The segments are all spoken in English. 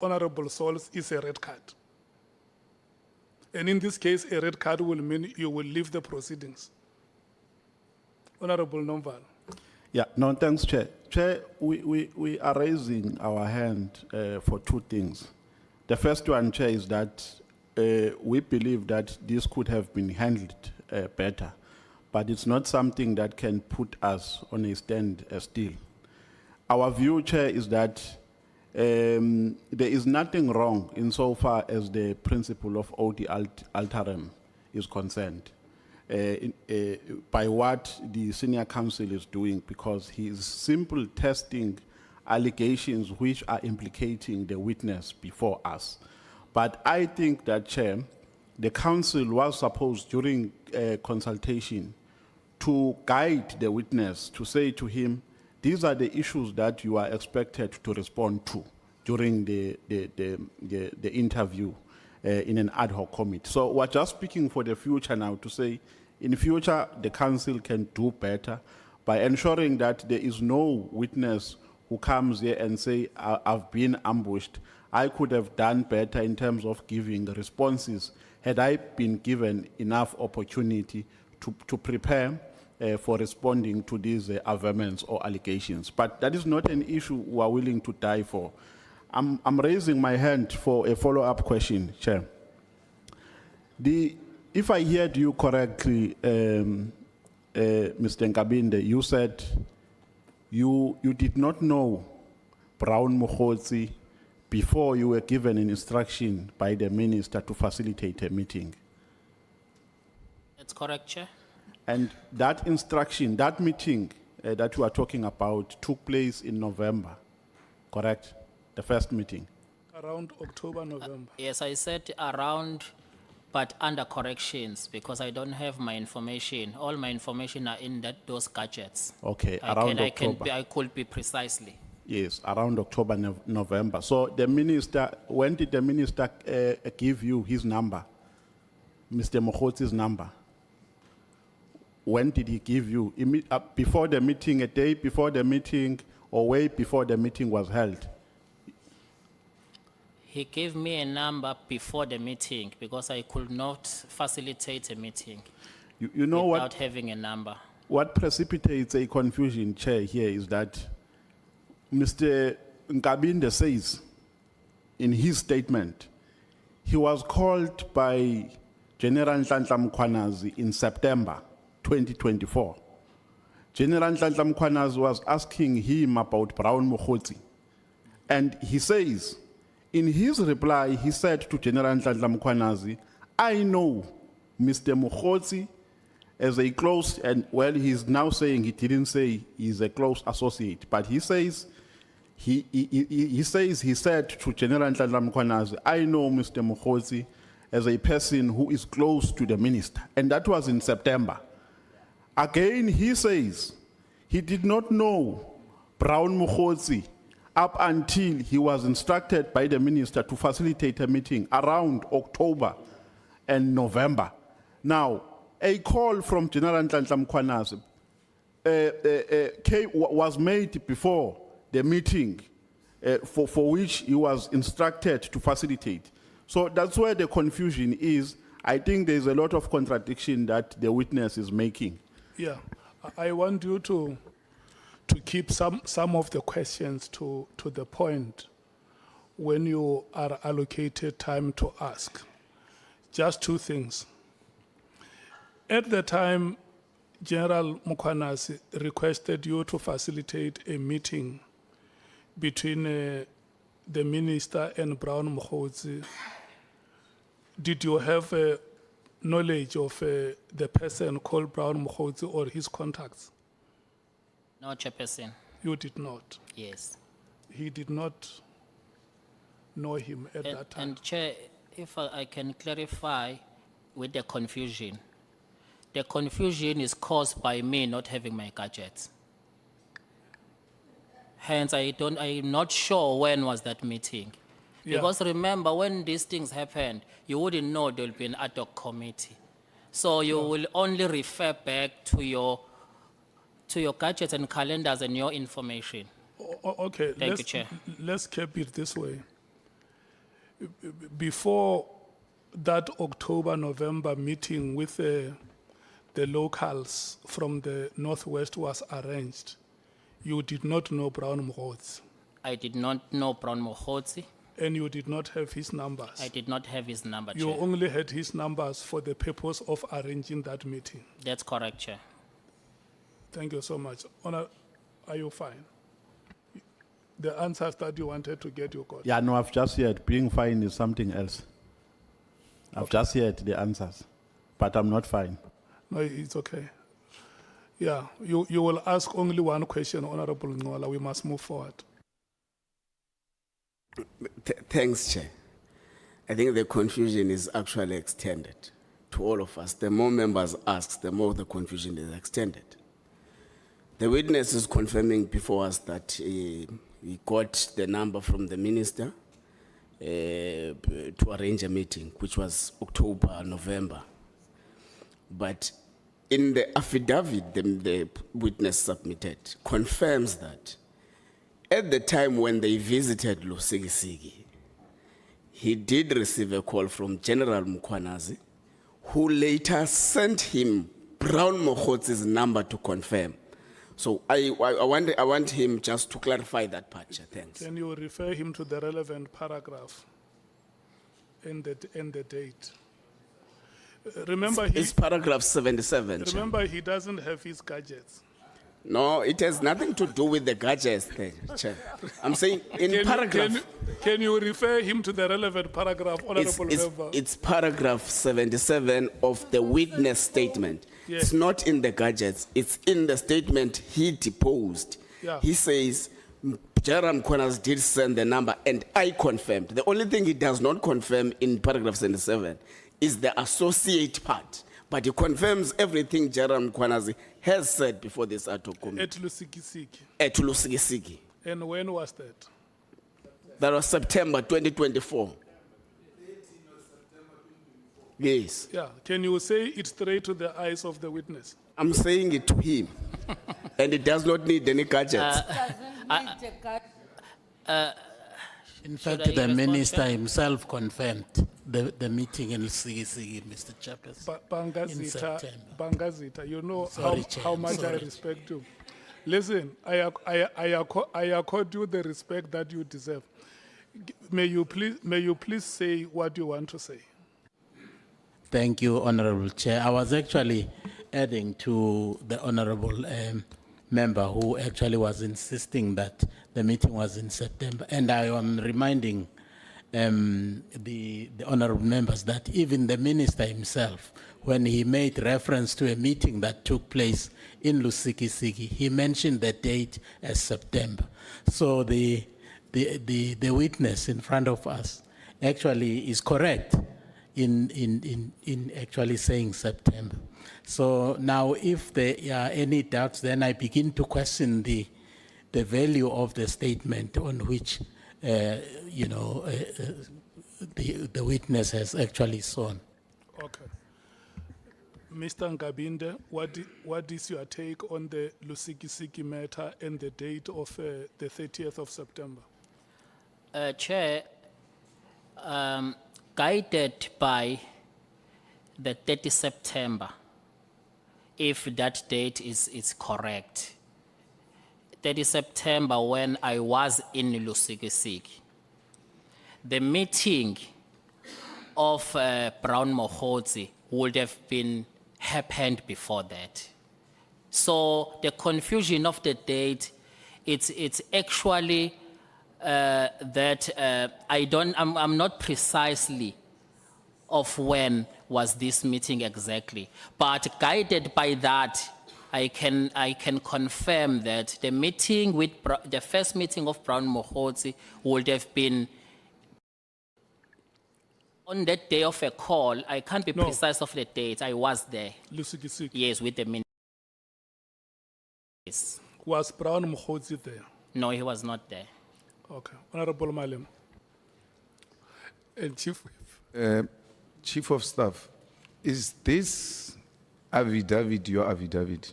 Honorable Souls is a red card. And in this case, a red card will mean you will leave the proceedings. Honorable Nomval. Yeah, no, thanks, Chair. Chair, we are raising our hand for two things. The first one, Chair, is that we believe that this could have been handled better, but it's not something that can put us on a stand still. Our view, Chair, is that there is nothing wrong insofar as the principle of odi alteram is concerned. By what the senior counsel is doing, because he is simply testing allegations which are implicating the witness before us. But I think that, Chair, the counsel was supposed during consultation to guide the witness, to say to him, these are the issues that you are expected to respond to during the interview in an ad hoc committee. So we're just speaking for the future now to say, in future, the council can do better by ensuring that there is no witness who comes here and say, I've been ambushed. I could have done better in terms of giving responses had I been given enough opportunity to prepare for responding to these averments or allegations. But that is not an issue we are willing to die for. I'm raising my hand for a follow-up question, Chair. If I heard you correctly, Mr. Nkabinde, you said you did not know Brown Mokgotsi before you were given an instruction by the minister to facilitate a meeting. That's correct, Chair. And that instruction, that meeting that you are talking about took place in November, correct? The first meeting. Around October, November. Yes, I said around, but under corrections, because I don't have my information. All my information are in those gadgets. Okay, around October. I could be precisely. Yes, around October, November. So the minister, when did the minister give you his number? Mr. Mokgotzi's number? When did he give you? Before the meeting, a day before the meeting, or way before the meeting was held? He gave me a number before the meeting because I could not facilitate a meeting You know without having a number. What precipitates a confusion, Chair, here is that Mr. Nkabinde says in his statement, he was called by General Nhlanhla Mkhwanazi in September 2024. General Nhlanhla Mkhwanazi was asking him about Brown Mokgotsi. And he says, in his reply, he said to General Nhlanhla Mkhwanazi, I know Mr. Mokgotsi as a close, and well, he's now saying he didn't say he's a close associate, but he says, he said to General Nhlanhla Mkhwanazi, I know Mr. Mokgotsi as a person who is close to the minister. And that was in September. Again, he says he did not know Brown Mokgotsi up until he was instructed by the minister to facilitate a meeting around October and November. Now, a call from General Nhlanhla Mkhwanazi was made before the meeting for which he was instructed to facilitate. So that's where the confusion is. I think there's a lot of contradiction that the witness is making. Yeah, I want you to keep some of the questions to the point when you are allocated time to ask. Just two things. At the time, General Mkhwanazi requested you to facilitate a meeting between the minister and Brown Mokgotsi. Did you have knowledge of the person called Brown Mokgotsi or his contacts? No, Chairperson. You did not. Yes. He did not know him at that time. And Chair, if I can clarify with the confusion. The confusion is caused by me not having my gadgets. Hence, I'm not sure when was that meeting. Yeah. Because remember, when these things happened, you wouldn't know there will be an ad hoc committee. So you will only refer back to your gadgets and calendars and your information. Okay, Thank you, Chair. Let's keep it this way. before that October-November meeting with the locals from the Northwest was arranged, you did not know Brown Mokgotsi, I did not know Brown Mokgotsi. and you did not have his numbers. I did not have his number, You Chair. only had his numbers for the purpose of arranging that meeting. That's correct, Chair. Thank you so much. Honor, are you fine? The answers that you wanted to get, you got. Yeah, no, I've just heard being fine is something else. I've just heard the answers, but I'm not fine. No, it's okay. Yeah, you will ask only one question, Honorable Ngola. We must move forward. Thanks, Chair. I think the confusion is actually extended to all of us. The more members ask, the more the confusion is extended. The witness is confirming before us that he got the number from the minister to arrange a meeting, which was October, November. But in the affidavit the witness submitted confirms that at the time when they visited Lusigisigi, he did receive a call from General Mkhwanazi, who later sent him Brown Mokgotsi's number to confirm. So I want him just to clarify that part, Chair. Thanks. Can you refer him to the relevant paragraph and the date? Remember, It's paragraph 77, Chair. remember he doesn't have his gadgets. No, it has nothing to do with the gadgets thing, Chair. I'm saying in paragraph... Can you refer him to the relevant paragraph, Honorable Member? It's paragraph 77 of the witness statement. Yes. It's not in the gadgets. It's in the statement he deposed. Yeah. He says, Jerram Kwanas did send the number and I confirmed. The only thing he does not confirm in paragraph 77 is the associate part. But he confirms everything Jerram Kwanas has said before this ad hoc committee. At Lusikisiki. At Lusigisigi. And when was that? That was September 2024. Yes. Yeah, can you say it straight to the eyes of the witness? I'm saying it to him. And it does not need any gadgets. In Should fact, I the respond, minister Chair? himself confirmed the meeting in Lusigisi, Mr. Chairperson. In Bangazita, September. Bangazita, you know Sorry, Chair, how I'm much I sorry. respect you. Listen, I accord you the respect that you deserve. May you please say what you want to say. Thank you, Honorable Chair. I was actually adding to the Honorable member who actually was insisting that the meeting was in September. And I am reminding the Honorable members that even the minister himself, when he made reference to a meeting that took place in Lusikisiki, he mentioned the date as September. So the witness in front of us actually is correct in actually saying September. So now if there are any doubts, then I begin to question the value of the statement on which, the witness has actually sworn. Okay. Mr. Nkabinde, what is your take on the Lusikisiki matter and the date of the 30th of September? Chair, guided by the 30 September, if that date is correct. 30 September when I was in Lusikisiki, the meeting of Brown Mokgotsi would have been happened before that. So the confusion of the date, it's actually that I'm not precisely of when was this meeting exactly, but guided by that, I can confirm that the meeting with the first meeting of Brown Mokgotsi would have been on that day of a call. I can't be No. precise of the date. I was there. Lusikisiki. Yes, with the minister. Yes. Was Brown Mokgotsi there? No, he was not there. Okay. Honorable Malem. And Chief Whip. Chief of Staff, is this affidavit your affidavit?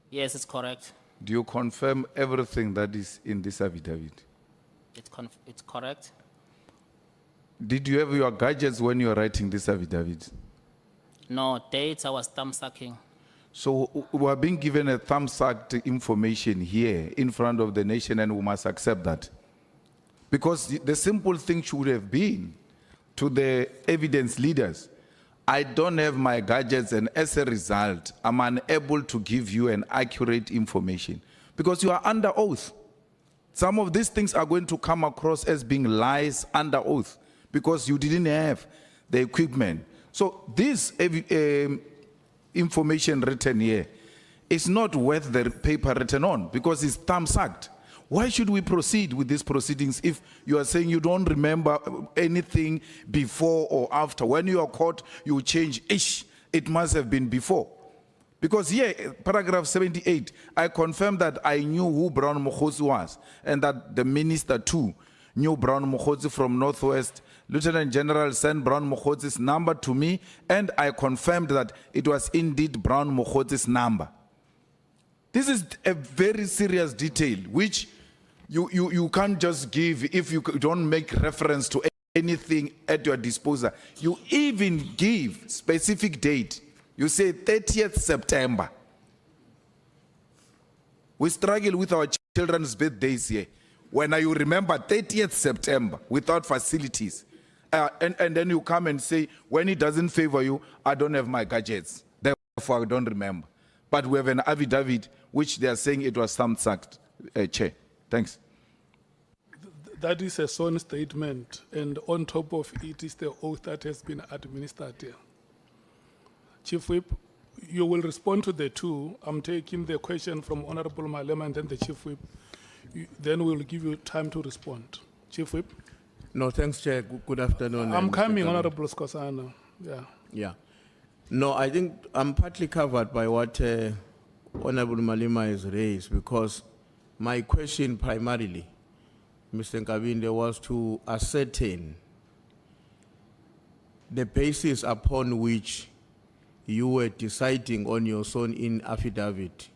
Yes, it's correct. Do you confirm everything that is in this affidavit? It's correct. Did you have your gadgets when you were writing this affidavit? No, dates I was thumb sucking. So we are being given a thumbsucked information here in front of the nation, and we must accept that. Because the simple thing should have been to the evidence leaders, I don't have my gadgets, and as a result, I'm unable to give you an accurate information because you are under oath. Some of these things are going to come across as being lies under oath because you didn't have the equipment. So this information written here is not worth the paper written on because it's thumbsucked. Why should we proceed with these proceedings if you are saying you don't remember anything before or after? When you are caught, you change, it must have been before. Because here, paragraph 78, I confirm that I knew who Brown Mokhosi was and that the minister too knew Brown Mokhosi from Northwest. Lieutenant General sent Brown Mokhosi's number to me, and I confirmed that it was indeed Brown Mokhosi's number. This is a very serious detail, which you can't just give if you don't make reference to anything at your disposal. You even give specific date. You say 30th September. We struggle with our children's birthdays here. When you remember 30th September without facilities, and then you come and say, when it doesn't favor you, I don't have my gadgets. Therefore, I don't remember. But we have an affidavit which they are saying it was thumbsucked, Chair. Thanks. That is a sworn statement, and on top of it is the oath that has been administered here. Chief Whip, you will respond to the two. I'm taking the question from Honorable Malema and then the Chief Whip. Then we'll give you time to respond. Chief Whip? No, thanks, Chair. Good afternoon. I'm Mr. coming, Nkabinde. Honorable Skosana. Yeah. Yeah. No, I think I'm partly covered by what Honorable Malema has raised because my question primarily, Mr. Nkabinde, was to ascertain the basis upon which you were deciding on your sworn-in affidavit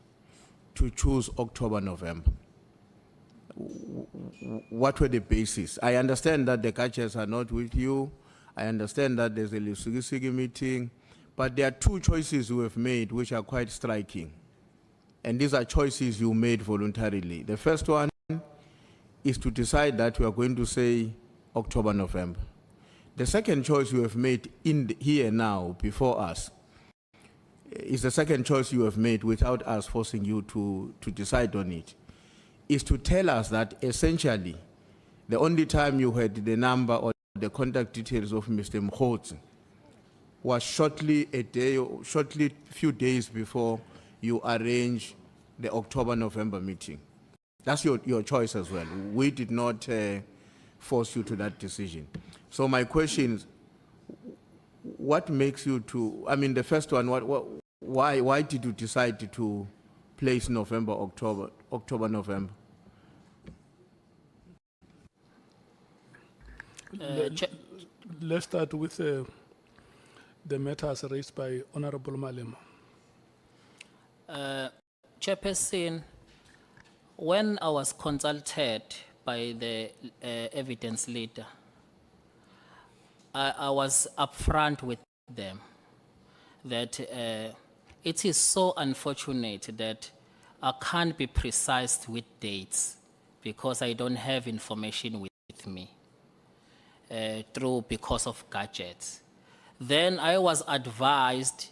to choose October, November. What were the basis? I understand that the catchers are not with you. I understand that there's a Lusigi meeting, but there are two choices you have made which are quite striking. And these are choices you made voluntarily. The first one is to decide that we are going to say October, November. The second choice you have made here now before us is the second choice you have made without us forcing you to decide on it, is to tell us that essentially the only time you had the number or the contact details of Mr. Mokhosi was shortly few days before you arranged the October-November meeting. That's your choice as well. We did not force you to that decision. So my question is, what makes you to, I mean, the first one, why did you decide to place November, October, November? Let's start with the matters raised by Honorable Malema. Chairperson, when I was consulted by the evidence leader, I was upfront with them that it is so unfortunate that I can't be precise with dates because I don't have information with me because of gadgets. Then I was advised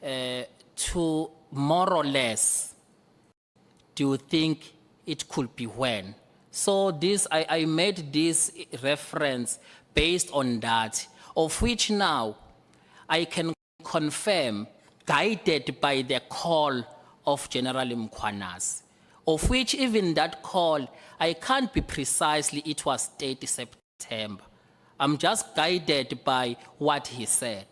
to more or less, do you think it could be when? So I made this reference based on that, of which now I can confirm, guided by the call of General Mkhwanazi, of which even that call, I can't be precisely, it was 30 September. I'm just guided by what he said.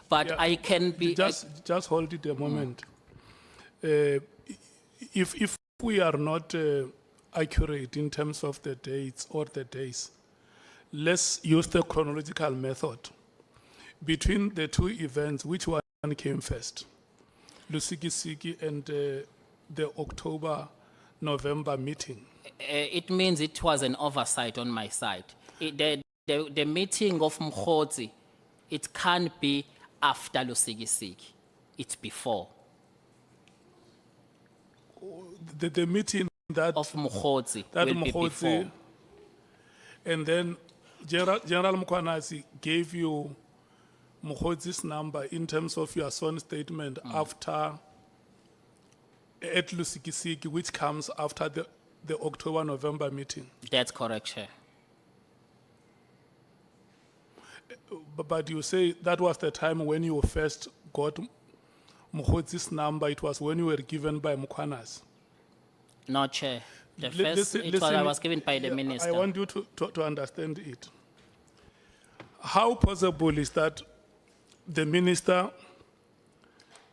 But Yeah, I can be... Just hold it a moment. If we are not accurate in terms of the dates or the days, let's use the chronological method. Between the two events, which one came first? Lusigi and the October-November meeting. It means it was an oversight on my side. The meeting of Mkhotsi, it can't be after Lusikisiki, it's before. The meeting that, Of Mkhotsi that will be before. Mkhotsi, and then General Mkhwanazi gave you Mkhotsi's number in terms of your sworn statement after at Lusikisiki, which comes after the October-November meeting. That's correct, Chair. But you say that was the time when you first got Mkhotsi's number. It was when you were given by Mkhwanazi. No, Chair. The Li- first, listen- it was, I listen, was given by the yeah, minister. I want you to understand it. How possible is that the minister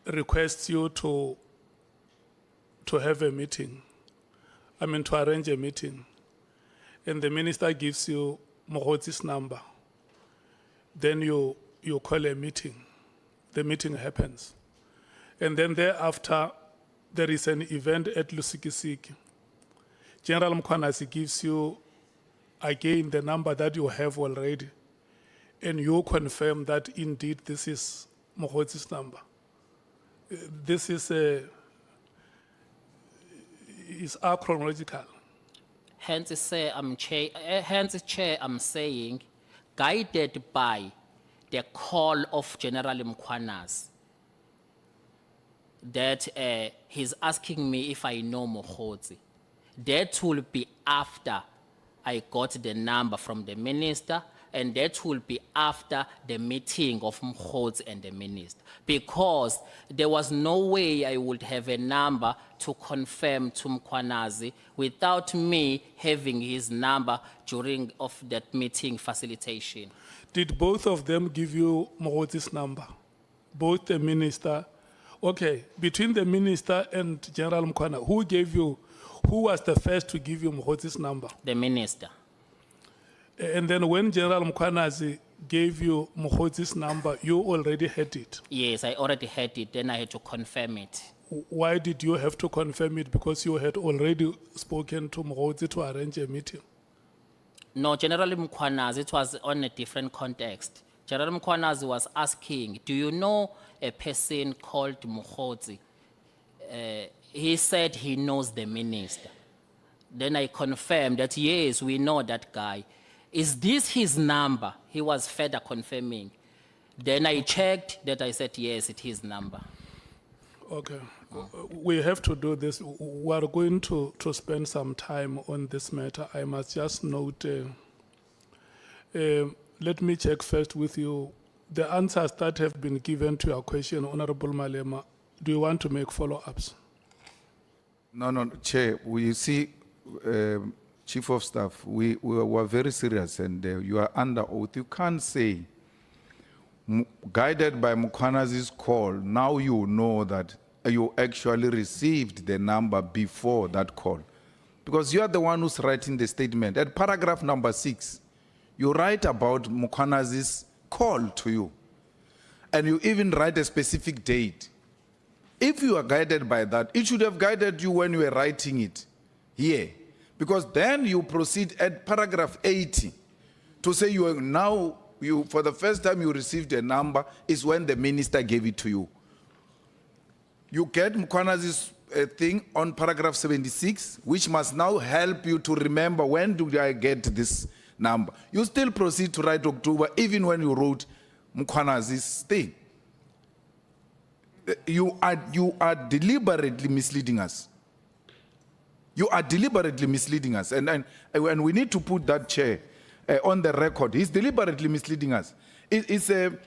requests you to have a meeting, to arrange a meeting, and the minister gives you Mkhotsi's number, then you call a meeting, the meeting happens, and then thereafter there is an event at Lusikisiki. General Mkhwanazi gives you again the number that you have already, and you confirm that indeed this is Mkhotsi's number. This is chronological. Hence, Chair, I'm saying, guided by the call of General Mkhwanazi, that he's asking me if I know Mkhotsi. That will be after I got the number from the minister, and that will be after the meeting of Mkhotsi and the minister. Because there was no way I would have a number to confirm to Mkhwanazi without me having his number during of that meeting facilitation. Did both of them give you Mkhotsi's number? Both the minister. Okay, between the minister and General Mkhwanazi, who was the first to give you Mkhotsi's number? The minister. And then when General Mkhwanazi gave you Mkhotsi's number, you already had it. Yes, I already had it, then I had to confirm it. Why did you have to confirm it? Because you had already spoken to Mkhotsi to arrange a meeting. No, General Mkhwanazi, it was on a different context. General Mkhwanazi was asking, do you know a person called Mkhotsi? He said he knows the minister. Then I confirmed that, yes, we know that guy. Is this his number? He was further confirming. Then I checked that, I said, yes, it's his number. Okay. We have to do this. We are going to spend some time on this matter. I must just note, let me check first with you. The answers that have been given to your question, Honorable Malema, do you want to make follow-ups? No, Chair, you see, Chief of Staff, we were very serious, and you are under oath. You can't say, guided by Mkhwanazi's call, now you know that you actually received the number before that call. Because you are the one who's writing the statement. At paragraph number 6, you write about Mkhwanazi's call to you. And you even write a specific date. If you are guided by that, it should have guided you when you were writing it here. Because then you proceed at paragraph 80 to say for the first time you received a number is when the minister gave it to you. You get Mkhwanazi's thing on paragraph 76, which must now help you to remember when do I get this number. You still proceed to write October even when you wrote Mkhwanazi's thing. You are deliberately misleading us. You are deliberately misleading us. And we need to put that, Chair, on the record. He's deliberately misleading us. It's a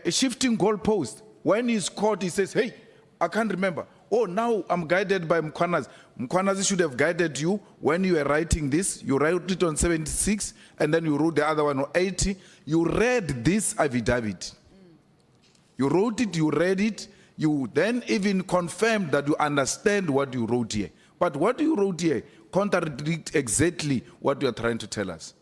shifting goalpost. When he's caught, he says, hey, I can't remember. Oh, now I'm guided by Mkhwanazi. Mkhwanazi should have guided you when you were writing this. You wrote it on 76, and then you wrote the other one on 80. You read this affidavit. You wrote it, you read it. You then even confirmed that you understand what you wrote here. But what you wrote here contradicts exactly what you are trying to tell us.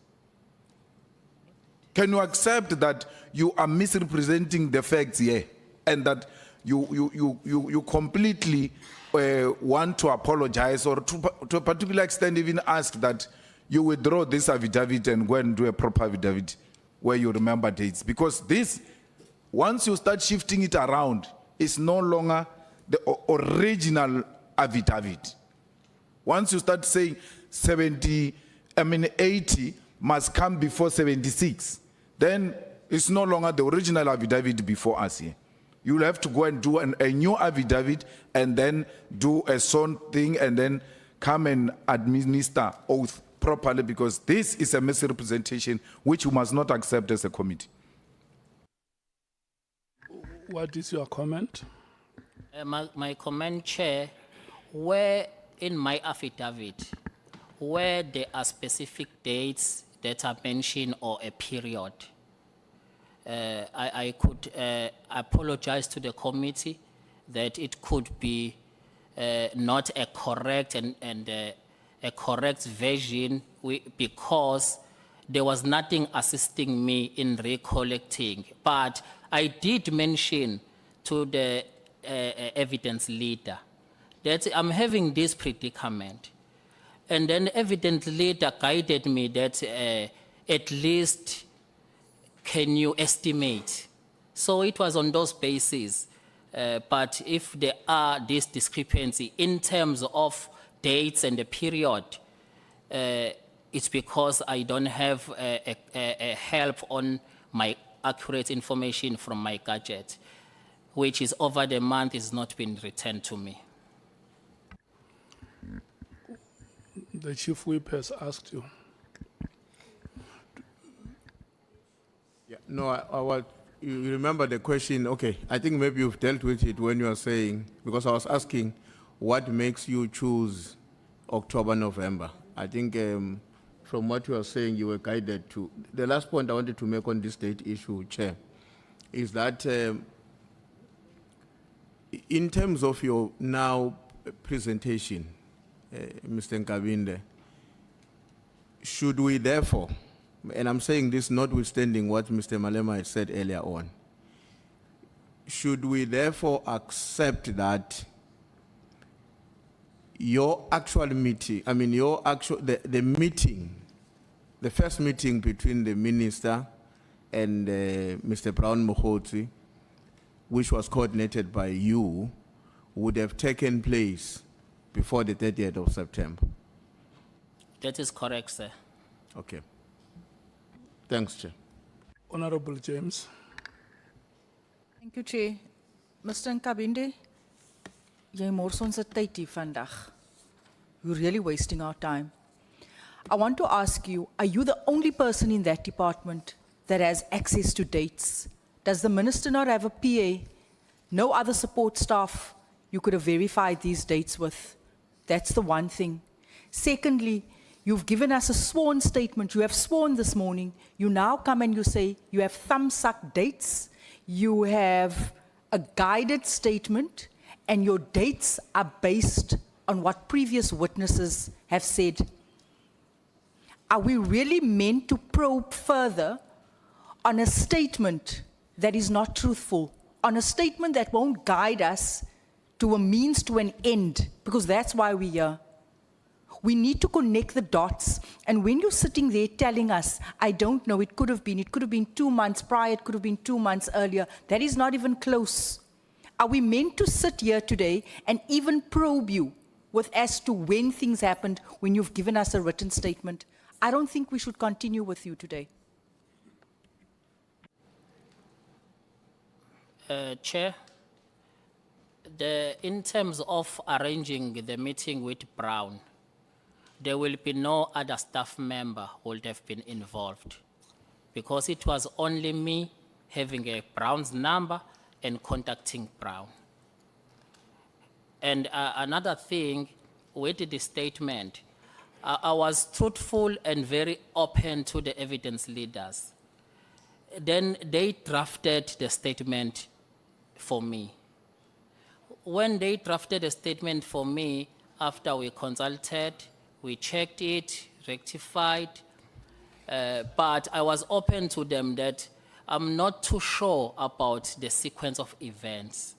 Can you accept that you are misrepresenting the facts here and that you completely want to apologize or to a particular extent even ask that you withdraw this affidavit and go and do a proper affidavit where you remember dates. Because this, once you start shifting it around, it's no longer the original affidavit. Once you start saying 80 must come before 76, then it's no longer the original affidavit before us here. You'll have to go and do a new affidavit and then do a sworn thing and then come and administer oath properly, because this is a misrepresentation which you must not accept as a committee. What is your comment? My comment, Chair, where in my affidavit, where there are specific dates that are mentioned or a period, I could apologize to the committee that it could be not a correct and a correct version because there was nothing assisting me in recollecting. But I did mention to the evidence leader that I'm having this predicament. And then evidence leader guided me that at least can you estimate? So it was on those bases. But if there are this discrepancy in terms of dates and the period, it's because I don't have a help on my accurate information from my gadget, which is over the month is not been returned to me. The Chief Whip has asked you. Yeah, no, you remember the question, okay, I think maybe you've dealt with it when you are saying, because I was asking what makes you choose October, November. I think from what you are saying, you were guided to. The last point I wanted to make on this date issue, Chair, is that in terms of your now presentation, Mr. Nkabinde, should we therefore, and I'm saying this notwithstanding what Mr. Malema had said earlier on, should we therefore accept that your actual meeting, the meeting, the first meeting between the minister and Mr. Brown Mokgotsi, which was coordinated by you, would have taken place before the 30th of September? That is correct, sir. Okay. Thanks, Chair. Honorable James. Thank you, Chair. Mr. Nkabinde, jy mors ons se tyd hier vandag. You're really wasting our time. I want to ask you, are you the only person in that department that has access to dates? Does the minister not have a PA? No other support staff you could have verified these dates with? That's the one thing. Secondly, you've given us a sworn statement. You have sworn this morning. You now come and you say you have thumb-suck dates. You have a guided statement, and your dates are based on what previous witnesses have said. Are we really meant to probe further on a statement that is not truthful, on a statement that won't guide us to a means to an end, because that's why we're here. We need to connect the dots, and when you're sitting there telling us, I don't know, it could have been 2 months prior, it could have been 2 months earlier, that is not even close. Are we meant to sit here today and even probe you with as to when things happened when you've given us a written statement? I don't think we should continue with you today. Chair, in terms of arranging the meeting with Brown, there will be no other staff member who would have been involved, because it was only me having a Brown's number and contacting Brown. And another thing with the statement, I was truthful and very open to the evidence leaders. Then they drafted the statement for me. When they drafted a statement for me, after we consulted, we checked it, rectified, but I was open to them that I'm not too sure about the sequence of events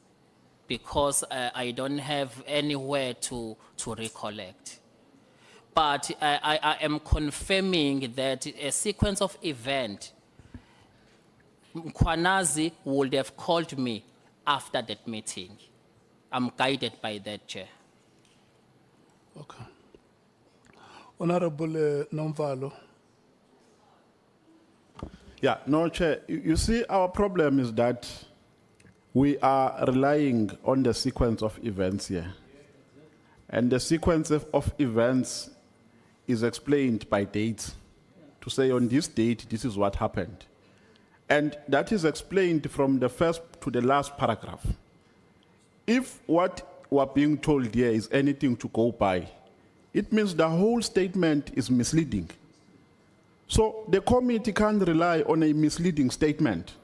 because I don't have anywhere to recollect. But I am confirming that a sequence of event, Mkwanazi would have called me after that meeting. I'm guided by that, Chair. Okay. Honorable Nomvalo. Yeah, no, Chair. You see, our problem is that we are relying on the sequence of events here. And the sequence of events is explained by dates. To say on this date, this is what happened. And that is explained from the first to the last paragraph. If what we're being told here is anything to go by, it means the whole statement is misleading. So the committee can't rely on a misleading statement.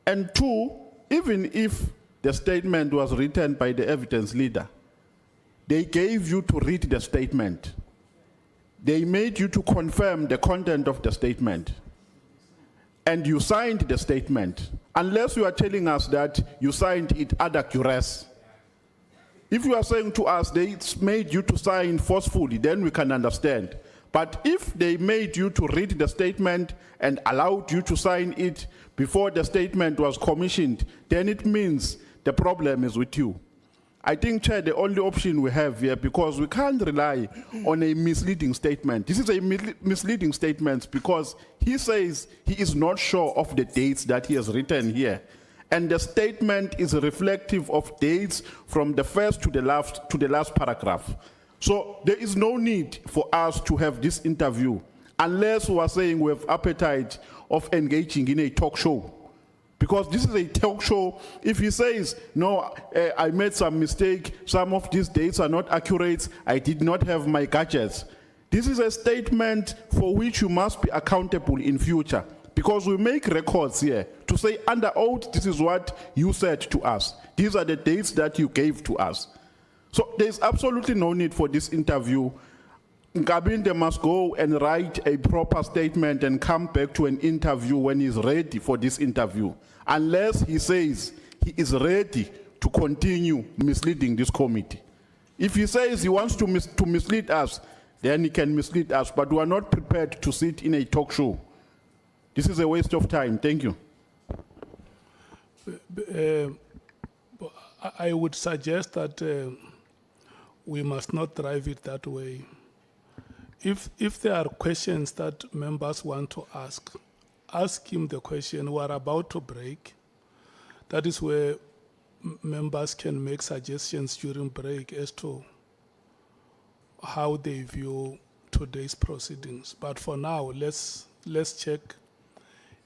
And two, even if the statement was written by the evidence leader, they gave you to read the statement. They made you to confirm the content of the statement. And you signed the statement, unless you are telling us that you signed it ad duress. If you are saying to us they made you to sign forcefully, then we can understand. But if they made you to read the statement and allowed you to sign it before the statement was commissioned, then it means the problem is with you. I think, Chair, the only option we have here, because we can't rely on a misleading statement. This is a misleading statement because he says he is not sure of the dates that he has written here. And the statement is reflective of dates from the first to the last paragraph. So there is no need for us to have this interview unless we are saying we have appetite of engaging in a talk show. Because this is a talk show. If he says, no, I made some mistake, some of these dates are not accurate, I did not have my gadgets. This is a statement for which you must be accountable in future. Because we make records here to say under oath, this is what you said to us. These are the dates that you gave to us. So there's absolutely no need for this interview. Nkabinde must go and write a proper statement and come back to an interview when he's ready for this interview. Unless he says he is ready to continue misleading this committee. If he says he wants to mislead us, then he can mislead us, but we are not prepared to sit in a talk show. This is a waste of time. Thank you. I would suggest that we must not drive it that way. If there are questions that members want to ask him the question. We are about to break. That is where members can make suggestions during break as to how they view today's proceedings. But for now, let's check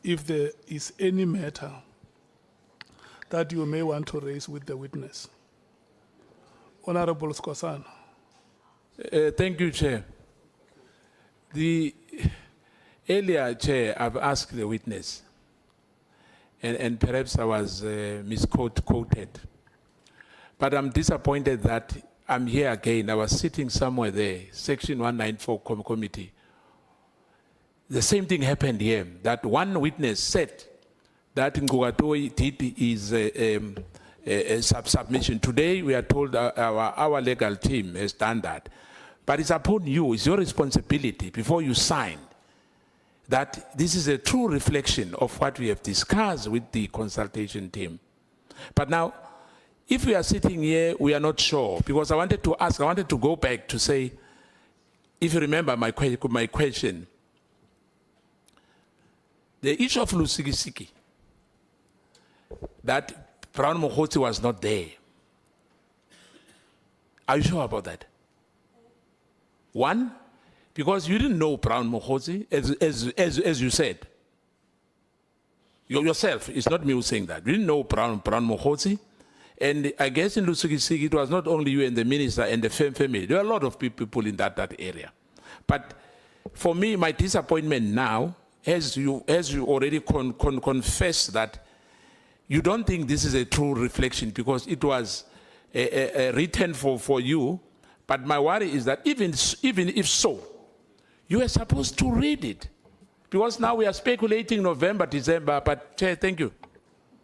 if there is any matter that you may want to raise with the witness. Honorable Skosana. Thank you, Chair. The earlier, Chair, I've asked the witness, and perhaps I was misquoted. But I'm disappointed that I'm here again. I was sitting somewhere there, Section 194 Committee. The same thing happened here, that one witness said that Ngugatoyi did his submission. Today, we are told our legal team has done that. But it's upon you, it's your responsibility before you sign that this is a true reflection of what we have discussed with the consultation team. But now, if we are sitting here, we are not sure, because I wanted to go back to say, if you remember my question, the issue of Lusikisiki, that Brown Mohoti was not there. Are you sure about that? One, because you didn't know Brown Mohoti, as you said. Yourself, it's not me who's saying that. You didn't know Brown Mohoti. And I guess in Lusikisiki, it was not only you and the minister and the family. There were a lot of people in that area. But for me, my disappointment now, as you already confessed that you don't think this is a true reflection because it was written for you. But my worry is that even if so, you are supposed to read it. Because now we are speculating November, December, but Chair, thank you.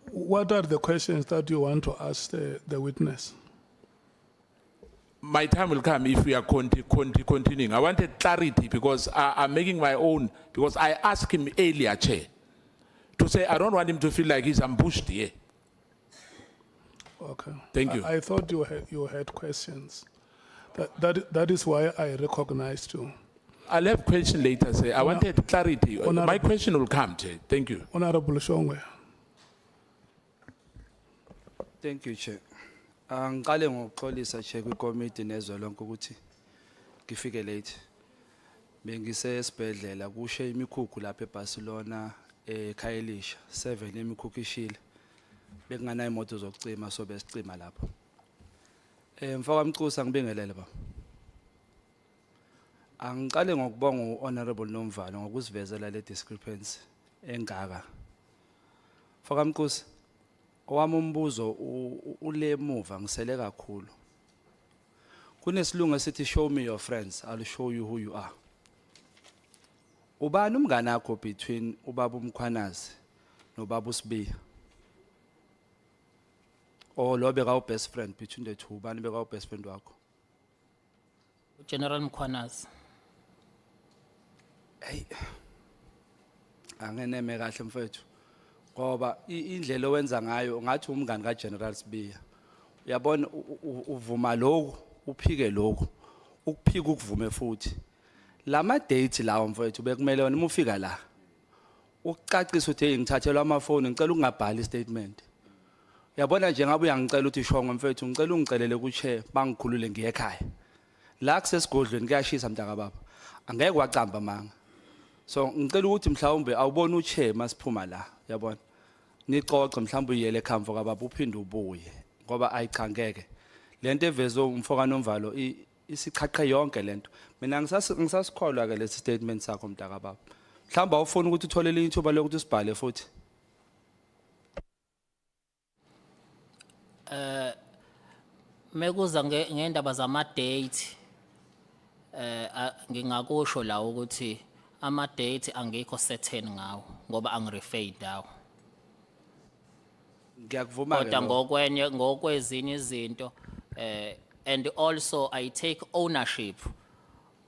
What are the questions that you want to ask the witness? my time will come if we are continuing. I wanted clarity because I'm making my own, because I asked him earlier, Chair, to say I don't want him to feel like he's ambushed here. Okay. Thank you. I thought you had questions. That is why I recognized you. I'll have question later, sir. I wanted clarity. My Honorable- question will come, Chair. Thank you. Honorable Shongwe. Thank you, Chair. Ngiqale ngokuxolisa Chair kwikomiti nezwe lonke ukuthi ngifike late. Bengisesibhedlela kushe imikhukhu lapha eBarcelona eKhayelisha 7 imikhukhu ishile. Bekungana imoto zokucima so besicima lapho. Mfaka Mcusa ngibingelele baba. Angiqale ngokubonga uHonorable Nomvalo ngokusivezela le discrepancy engaka. Mfaka Mcusa owami umbuzo ule muva ngisele kakhulu. Kunesilungu esithi show me your friends, I'll show you who you are. Ubani umngane wakho between ubaba uMkhwanazi nobaba uSibiya? Or lo beka u best friend between the two, ubani beka u best friend wakho? General Mkhwanazi. Hey. Angeneme kahle mfethu. Ngoba indlela owenza ngayo ngathi umngane kaGeneral Sibiya. Uyabona uvuma lokho, uphike lokho. Ukuphika ukuvume futhi. Lama date lawo mfethu bekumele wena uma ufika la. Ukucacisa uthi ngithathelwa amafoni ngicela ukungabhali statement. Uyabona nje ngabe uyangicela uthi shongo mfethu ngicela ungicelele ku chair bangikhulule ngiye ekhaya. La kusesigodlweni kuyashisa mntaka baba. Angeke wacamba manga. So ngicela ukuthi mhlawumbe awubona uchair masiphuma la, yabona. Nicoce mhlawumbe uyele ekhaya kababa uphinde ubuye ngoba ayichangeke. Lento evezo umfoka Nomvalo isichaqhe yonke lento. Mina ngisasikholwa ke lesi statement sakho mntaka baba. Mhlawumbe awufuna ukuthi uthole elinye ithuba lokuthi usibhale futhi. Mekuza ngendaba zama date ngingakusho la ukuthi ama date angekho certain ngawo ngoba angirefer dawo. Ngiyakuvuma ke. Kodwa ngokwezinye izinto and also I take ownership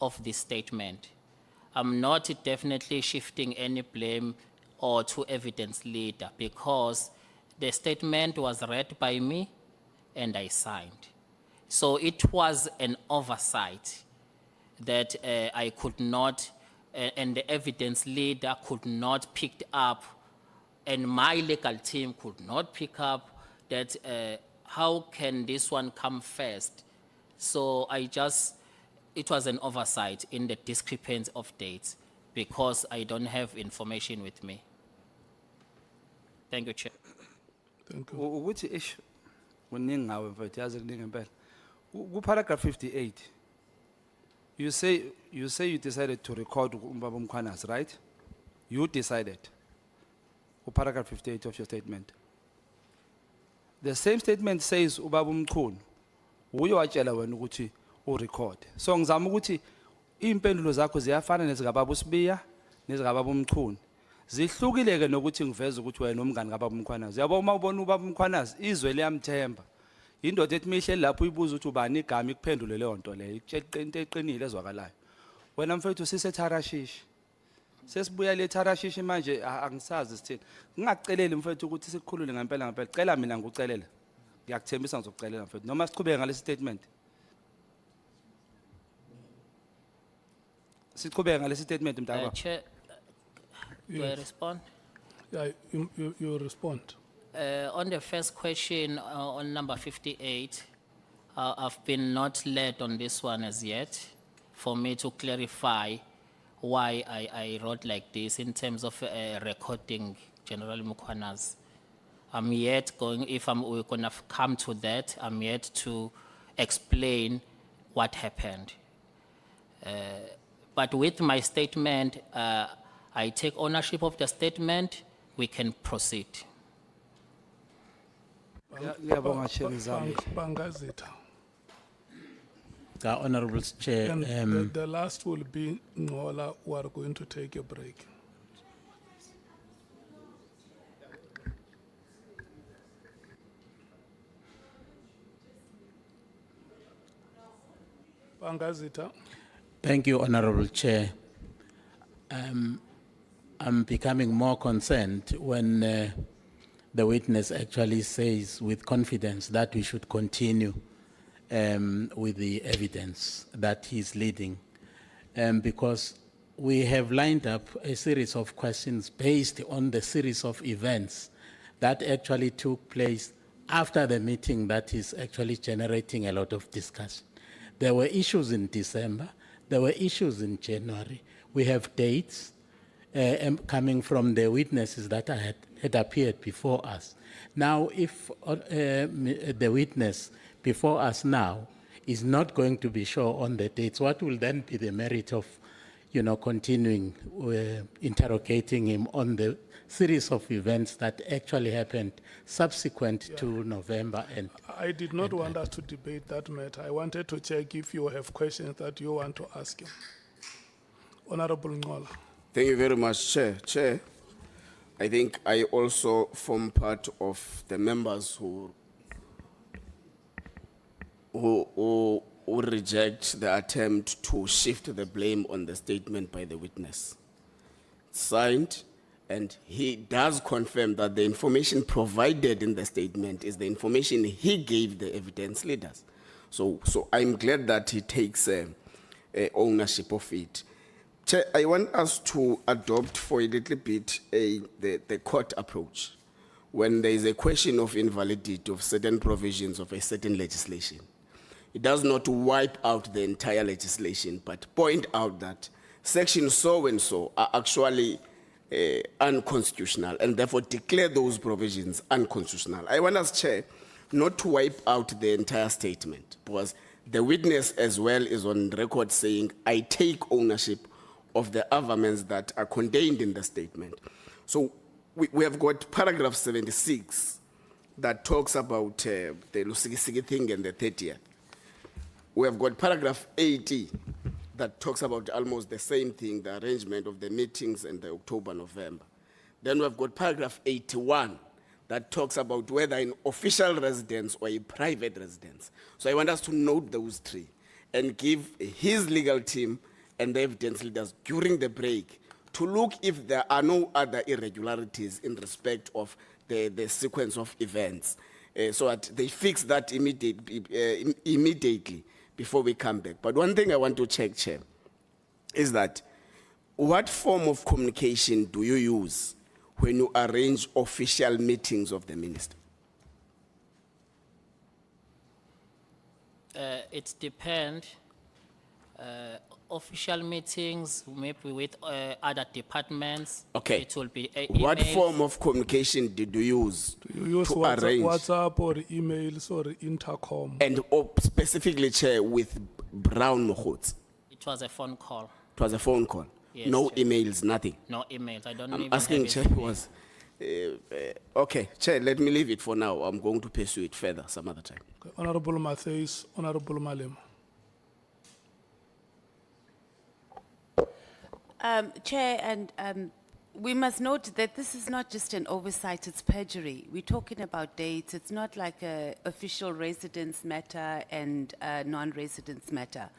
of this statement. I'm not definitely shifting any blame or to evidence leader because the statement was read by me and I signed. So it was an oversight that I could not, and the evidence leader could not pick up, and my legal team could not pick up that how can this one come first? So it was an oversight in the discrepancy of dates because I don't have information with me. Thank you, Chair. Thank you. Ukuthi ish kuningi ngawe mfethu yazi kuningi impela. Ku paragraph 58. You say you decided to record umbaba uMkhwanazi, right? You decided. Ku paragraph 58 of your statement. The same statement says ubaba uMchunu uye watshela wena ukuthi urecord. So ngizama ukuthi impendulo zakho ziyafana nezikababa uSibiya nezikababa uMchunu. Zihlukile ke nokuthi ngiveze ukuthi wena nomngane kababa uMkhwanazi. Yabo uma ubona ubaba uMkhwanazi izwe liyamthemba. Indoda ethi mihle lapho uyibuza ukuthi ubani igama ikuphendule leyo nto leyo. Into eqinile ezwakalayo. Wena mfethu siseTharashishi. Sesibuya le Tharashishi manje angisazi sithini. Ngingakuceleli mfethu ukuthi sikukhulule ngempela ngempela. Cela mina ngikucelela. Ngiyakuthembisa ngizokucelela mfethu. Noma siqhubeke ngalesi statement. Siqhubeke ngalesi statement mntaka. Chair, do I respond? Yeah, you respond. On the first question, on number 58, I've been not led on this one as yet for me to clarify why I wrote like this in terms of recording General Mkhwanazi. I'm yet going, we're gonna come to that, I'm yet to explain what happened. But with my statement, I take ownership of the statement, we can proceed. Ngiyabonga Chair ngizamile. Bangazita. Honorable Chair, And the last will be Ngola, who are going to take a break. Bangazita. Thank you, Honorable Chair. I'm becoming more concerned when the witness actually says with confidence that we should continue with the evidence that he's leading. Because we have lined up a series of questions based on the series of events that actually took place after the meeting that is actually generating a lot of discussion. There were issues in December, there were issues in January. We have dates coming from the witnesses that had appeared before us. Now, if the witness before us now is not going to be sure on the dates, what will then be the merit of, continuing interrogating him on the series of events that actually happened subsequent to November? And I did not want us to debate that matter. I wanted to check if you have questions that you want to ask him. Honorable Ngola. Thank you very much, Chair. Chair, I think I also form part of the members who reject the attempt to shift the blame on the statement by the witness. Signed, and he does confirm that the information provided in the statement is the information he gave the evidence leaders. So I'm glad that he takes ownership of it. Chair, I want us to adopt for a little bit the court approach when there is a question of invalidity of certain provisions of a certain legislation. It does not wipe out the entire legislation, but point out that sections so and so are actually unconstitutional, and therefore declare those provisions unconstitutional. I want us, Chair, not to wipe out the entire statement, because the witness as well is on record saying, I take ownership of the averments that are contained in the statement. So we have got paragraph 76 that talks about the Lusikisiki thing and the 30th. We have got paragraph 80 that talks about almost the same thing, the arrangement of the meetings in the October, November. Then we have got paragraph 81 that talks about whether an official residence or a private residence. So I want us to note those three and give his legal team and the evidence leaders during the break to look if there are no other irregularities in respect of the sequence of events, so that they fix that immediately before we come back. But one thing I want to check, Chair, is that what form of communication do you use when you arrange official meetings of the minister? It depends. Official meetings, maybe with other departments. Okay. It will be What emails. form of communication did you use You use to WhatsApp, arrange? WhatsApp or emails or intercom. And specifically, Chair, with Brown Mohots? It was a phone call, It was a phone call? Yes, No Chair. emails, nothing? no emails. I don't I'm even asking, have Chair, his email. was... okay, Chair, let me leave it for now. I'm going to pursue it further some other time. Okay, Honorable Matthews, Honorable Malema. Chair, and we must note that this is not just an oversight, it's perjury. We're talking about dates. It's not like a official residence matter and a non-residence matter.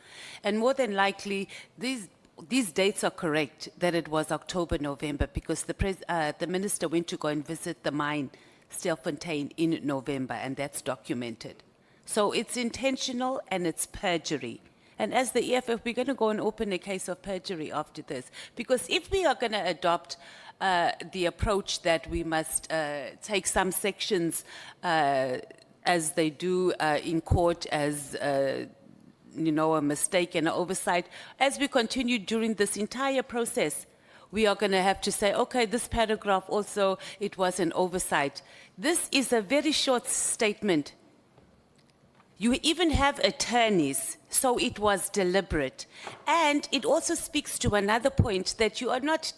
And more than likely, these dates are correct, that it was October, November, because the minister went to go and visit the mine, Stilfontein, in November, and that's documented. So it's intentional and it's perjury. And as the EFF, we're going to go and open a case of perjury after this. Because if we are going to adopt the approach that we must take some sections as they do in court as a mistake and an oversight, as we continue during this entire process, we are going to have to say, okay, this paragraph also, it was an oversight. This is a very short statement. You even have attorneys, so it was deliberate. And it also speaks to another point that you are not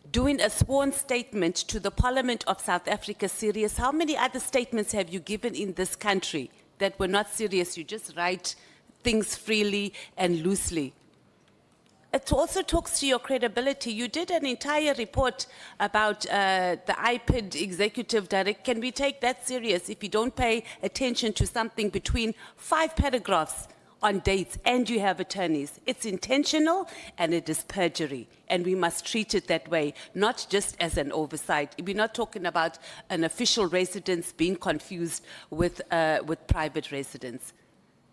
doing a sworn statement to the Parliament of South Africa serious. How many other statements have you given in this country that were not serious? You just write things freely and loosely. It also talks to your credibility. You did an entire report about the IPID executive director. Can we take that serious if you don't pay attention to something between 5 paragraphs on dates and you have attorneys. It's intentional and it is perjury. And we must treat it that way, not just as an oversight. We're not talking about an official residence being confused with private residence.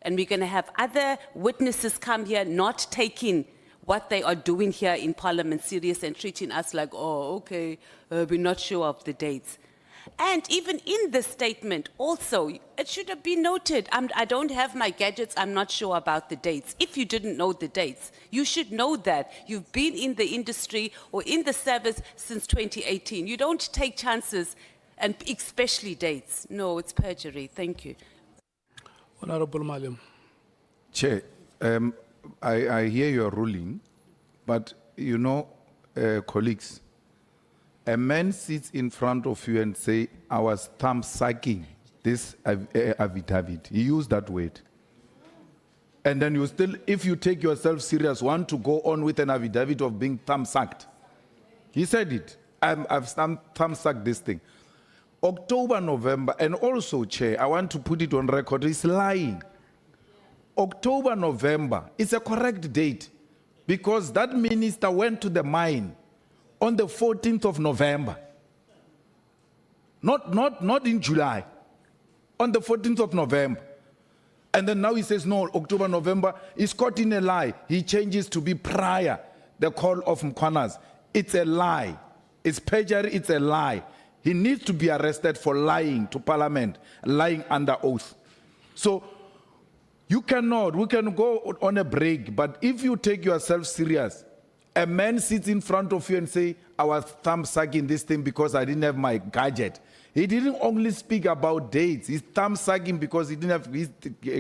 And we're going to have other witnesses come here not taking what they are doing here in Parliament serious and treating us like, oh, okay, we're not sure of the dates. And even in the statement also, it should have been noted, I don't have my gadgets, I'm not sure about the dates. If you didn't know the dates, you should know that. You've been in the industry or in the service since 2018. You don't take chances, and especially dates. No, it's perjury. Thank you. Honorable Malim. Chair, I hear your ruling, but you know, colleagues, a man sits in front of you and say, I was thumb sucking this affidavit. He used that word. And then you still, if you take yourself serious, want to go on with an affidavit of being thumb sucked. He said it. I've thumb sucked this thing. October, November, and also, Chair, I want to put it on record, he's lying. October, November is a correct date because that minister went to the mine on the 14th of November. Not in July, on the 14th of November. And then now he says, no, October, November, he's caught in a lie. He changes to be prior, the call of Mkwanas. It's a lie. It's perjury, it's a lie. He needs to be arrested for lying to Parliament, lying under oath. So, we can go on a break, but if you take yourself serious, a man sits in front of you and say, I was thumb sucking this thing because I didn't have my gadget. He didn't only speak about dates. He's thumb sucking because he didn't have his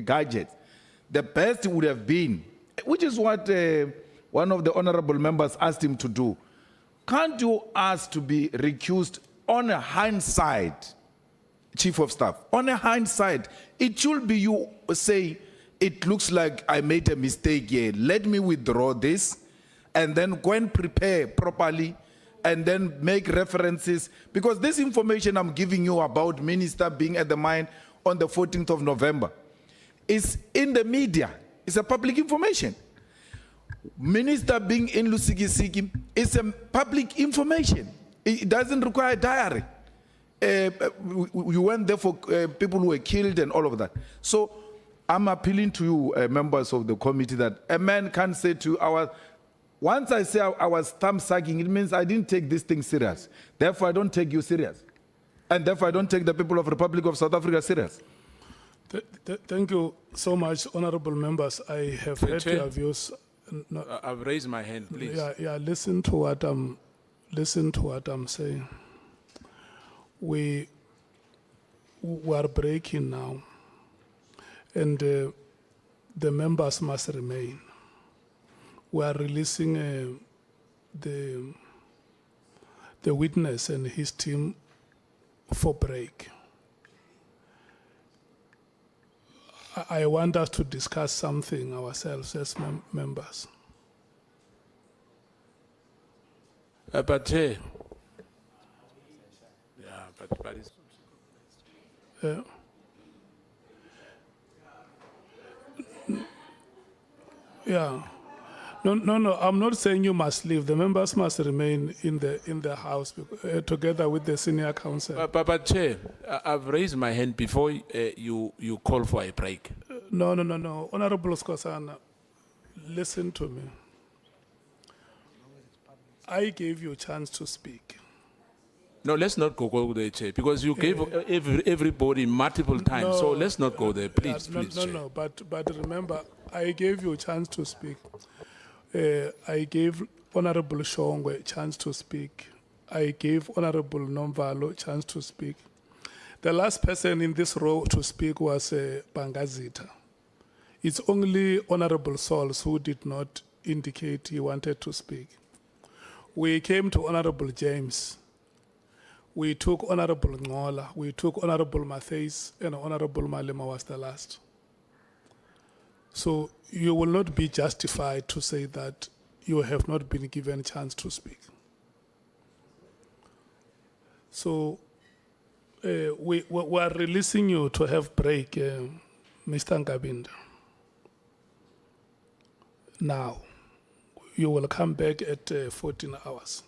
gadget. The best would have been, which is what one of the honorable members asked him to do. Can't you ask to be recused on a hindsight, Chief of Staff? On a hindsight, it should be you say, it looks like I made a mistake here. Let me withdraw this and then go and prepare properly and then make references. Because this information I'm giving you about minister being at the mine on the 14th of November is in the media. It's a public information. Minister being in Lusikisiki is a public information. It doesn't require a diary. You went there for people who were killed and all of that. So I'm appealing to you, members of the committee, that a man can say to once I say I was thumb sucking, it means I didn't take this thing serious. Therefore, I don't take you serious. And therefore, I don't take the people of the Republic of South Africa serious. Thank you so much, honorable members. I have heard Chair, your views. No, I've raised my hand, please. yeah, listen to what I'm saying. We are breaking now, and the members must remain. We are releasing the witness and his team for break. I want us to discuss something ourselves as members. But Chair, yeah, but it's, Yeah. No, I'm not saying you must leave. The members must remain in the house together with the senior counsel. but Chair, I've raised my hand before you call for a break. No. Honorable Skosana, listen to me. I gave you a chance to speak. No, let's not go there, Chair, because you gave everybody multiple times. So let's not go there, please, please, Chair. No. But remember, I gave you a chance to speak. I gave Honorable Shongwe a chance to speak. I gave Honorable Nomvalo a chance to speak. The last person in this row to speak was Bangazita. It's only Honorable Sauls who did not indicate he wanted to speak. We came to Honorable James. We took Honorable Ngola. We took Honorable Mattheys, and Honorable Malema was the last. So you will not be justified to say that you have not been given a chance to speak. So we are releasing you to have break, Mr. Nkabinde. now. You will come back at 14 hours.